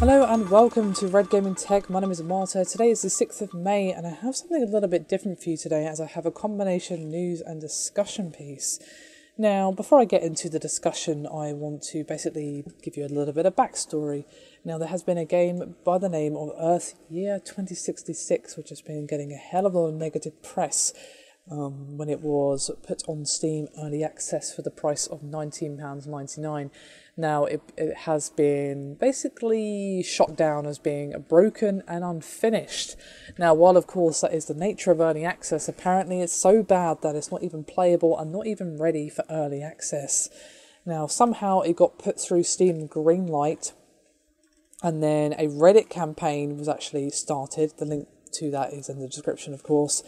Hello and welcome to Red Gaming Tech. My name is Marta. Today is the 6th of May and I have something a little bit different for you today as I have a combination news and discussion piece. Now, before I get into the discussion, I want to basically give you a little bit of backstory. Now, there has been a game by the name of Earth Year 2066, which has been getting a hell of a lot of negative press when it was put on Steam Early Access for the price of £19.99. Now, it has been basically shot down as being broken and unfinished. Now, while of course that is the nature of early access, apparently it's so bad that it's not even playable and not even ready for early access. Now, somehow it got put through Steam Greenlight, and then a Reddit campaign was actually started. The link to that is in the description, of course,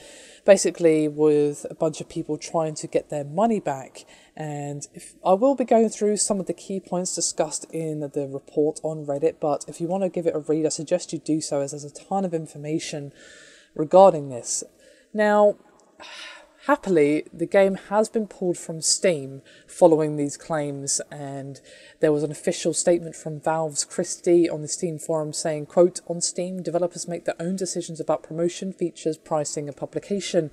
basically with a bunch of people trying to get their money back. And I will be going through some of the key points discussed in the report on Reddit, but if you want to give it a read, I suggest you do so, as there's a ton of information regarding this. Now, happily, the game has been pulled from Steam following these claims, and there was an official statement from Valve's Christie on the Steam forum saying, quote, "On Steam, developers make their own decisions about promotion, features, pricing and publication.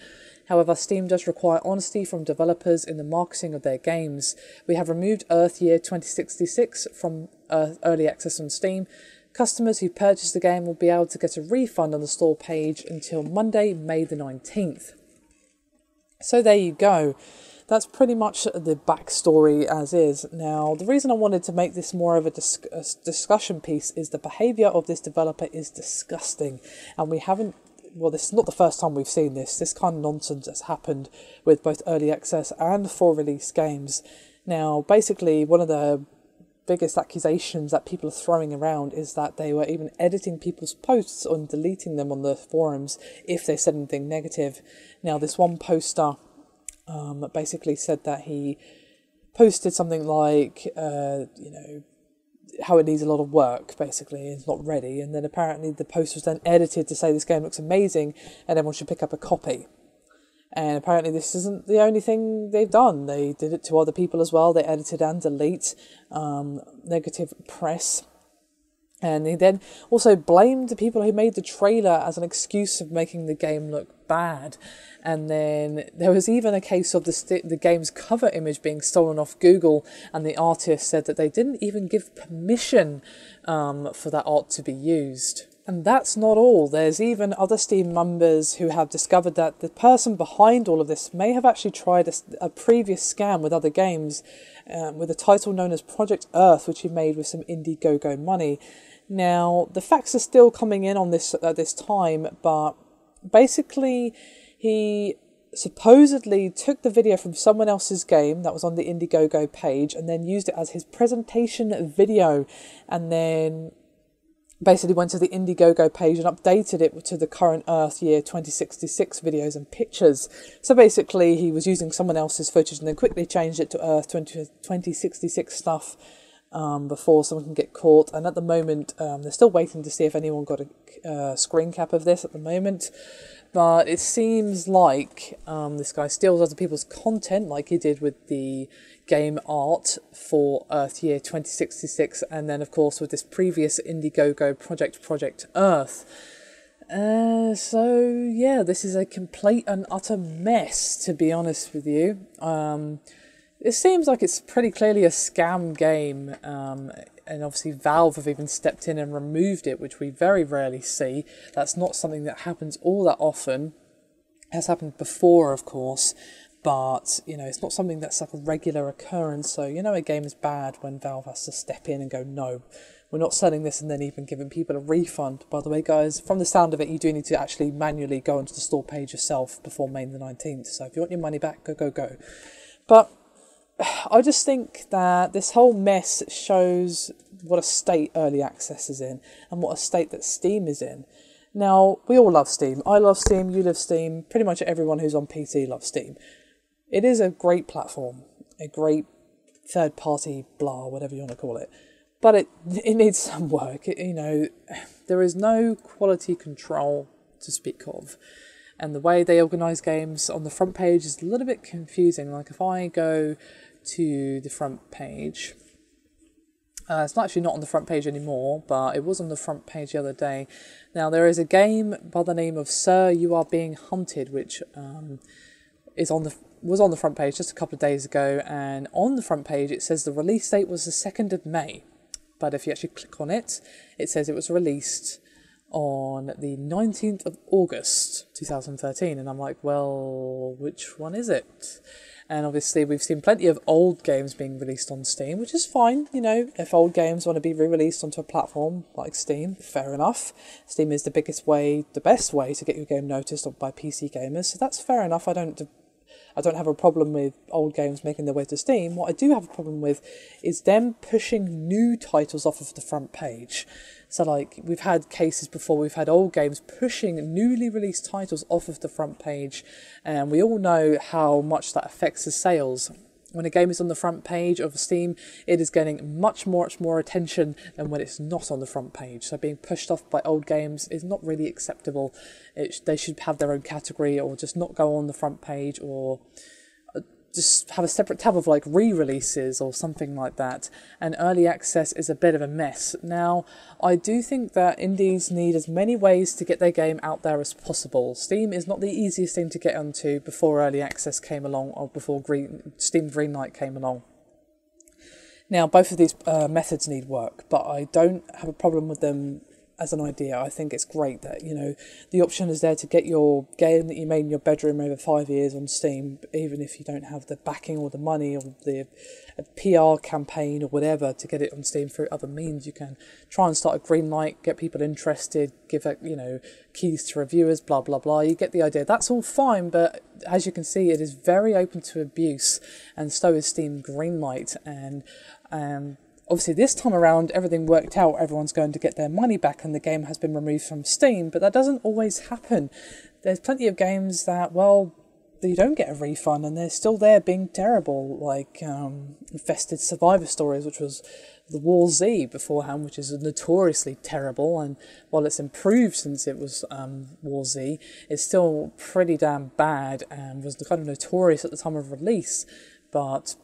However, Steam does require honesty from developers in the marketing of their games. We have removed Earth Year 2066 from early access on Steam. Customers who purchase the game will be able to get a refund on the store page until Monday, May the 19th. So there you go. That's pretty much the backstory as is. Now, the reason I wanted to make this more of a discussion piece is the behaviour of this developer is disgusting. And we haven't, well, this is not the first time we've seen this. This kind of nonsense has happened with both early access and for release games. Now, basically, one of the biggest accusations that people are throwing around is that they were even editing people's posts and deleting them on the forums if they said anything negative. Now, this one poster basically said that he posted something like, how it needs a lot of work, basically, it's not ready. And then apparently the post was then edited to say this game looks amazing and everyone should pick up a copy. And apparently this isn't the only thing they've done. They did it to other people as well. They edited and delete negative press. And he then also blamed the people who made the trailer as an excuse of making the game look bad. And then there was even a case of the game's cover image being stolen off Google, and the artist said that they didn't even give permission for that art to be used. And that's not all. There's even other Steam members who have discovered that the person behind all of this may have actually tried a previous scam with other games with a title known as Project Earth, which he made with some Indiegogo money. Now, the facts are still coming in on this at this time, but basically he supposedly took the video from someone else's game that was on the Indiegogo page and then used it as his presentation video, and then basically went to the Indiegogo page and updated it to the current Earth Year 2066 videos and pictures. So basically he was using someone else's footage and then quickly changed it to Earth 2066 stuff before someone can get caught. And at the moment they're still waiting to see if anyone got a screen cap of this at the moment. But it seems like this guy steals other people's content, like he did with the game art for Earth Year 2066, and then of course with this previous Indiegogo Project Earth. So yeah, this is a complete and utter mess, to be honest with you. It seems like it's pretty clearly a scam game, and obviously Valve have even stepped in and removed it, which we very rarely see. That's not something that happens all that often. It has happened before, of course, but it's not something that's like a regular occurrence. So a game is bad when Valve has to step in and go, no, we're not selling this, and then even giving people a refund. By the way, guys, from the sound of it, you do need to actually manually go onto the store page yourself before May the 19th. So if you want your money back, go. But I just think that this whole mess shows what a state early access is in and what a state that Steam is in. Now, we all love Steam. I love Steam, you love Steam, pretty much everyone who's on PC loves Steam. It is a great platform, a great third-party blah, whatever you want to call it. But it needs some work. There is no quality control to speak of. And the way they organise games on the front page is a little bit confusing. Like if I go to the front page, It's not actually not on the front page anymore, but it was on the front page the other day. Now, there is a game by the name of Sir, You Are Being Hunted, which was on the front page just a couple of days ago, and on the front page it says the release date was the 2nd of May. But if you actually click on it, it says it was released on the 19th of August 2013, and I'm like, well, which one is it? And obviously we've seen plenty of old games being released on Steam, which is fine, you know, if old games want to be re-released onto a platform like Steam, fair enough. Steam is the best way to get your game noticed by PC gamers, so that's fair enough. I don't have a problem with old games making their way to Steam. What I do have a problem with is them pushing new titles off of the front page. So like, we've had cases before, we've had old games pushing newly released titles off of the front page, and we all know how much that affects the sales. When a game is on the front page of Steam, it is getting much more attention than when it's not on the front page. So being pushed off by old games is not really acceptable. They should have their own category, or just not go on the front page, or just have a separate tab of like re-releases or something like that. And early access is a bit of a mess. Now, I do think that indies need as many ways to get their game out there as possible. Steam is not the easiest thing to get onto before early access came along, or before Steam Greenlight came along. Now, both of these methods need work, but I don't have a problem with them as an idea. I think it's great that, you know, the option is there to get your game that you made in your bedroom over 5 years on Steam, even if you don't have the backing or the money or the PR campaign or whatever to get it on Steam through other means. You can try and start a Greenlight, get people interested, give it, you know, keys to reviewers, blah blah blah. You get the idea. That's all fine, but as you can see, it is very open to abuse, and so is Steam Greenlight. And obviously this time around everything worked out, everyone's going to get their money back and the game has been removed from Steam, but that doesn't always happen. There's plenty of games that, well, you don't get a refund and they're still there being terrible, like Infested Survivor Stories, which was the War Z beforehand, which is notoriously terrible, and while it's improved since it was War Z, it's still pretty damn bad and was kind of notorious at the time of release, but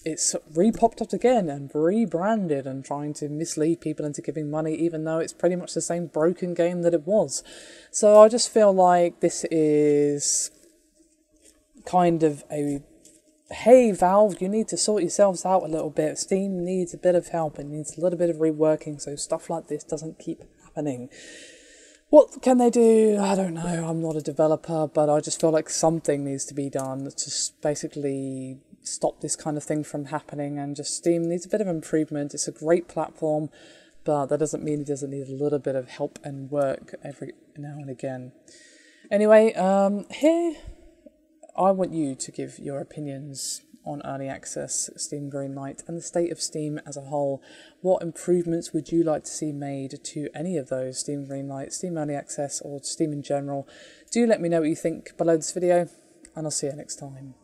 it's re-popped up again and rebranded and trying to mislead people into giving money, even though it's pretty much the same broken game that it was. So I just feel like this is kind of a, hey Valve, you need to sort yourselves out a little bit. Steam needs a bit of help, it needs a little bit of reworking so stuff like this doesn't keep happening. What can they do? I don't know, I'm not a developer, but I just feel like something needs to be done to basically stop this kind of thing from happening, and just Steam needs a bit of improvement. It's a great platform, but that doesn't mean it doesn't need a little bit of help and work every now and again. Anyway, here I want you to give your opinions on early access, Steam Greenlight, and the state of Steam as a whole. What improvements would you like to see made to any of those, Steam Greenlight, Steam Early Access, or Steam in general? Do let me know what you think below this video, and I'll see you next time.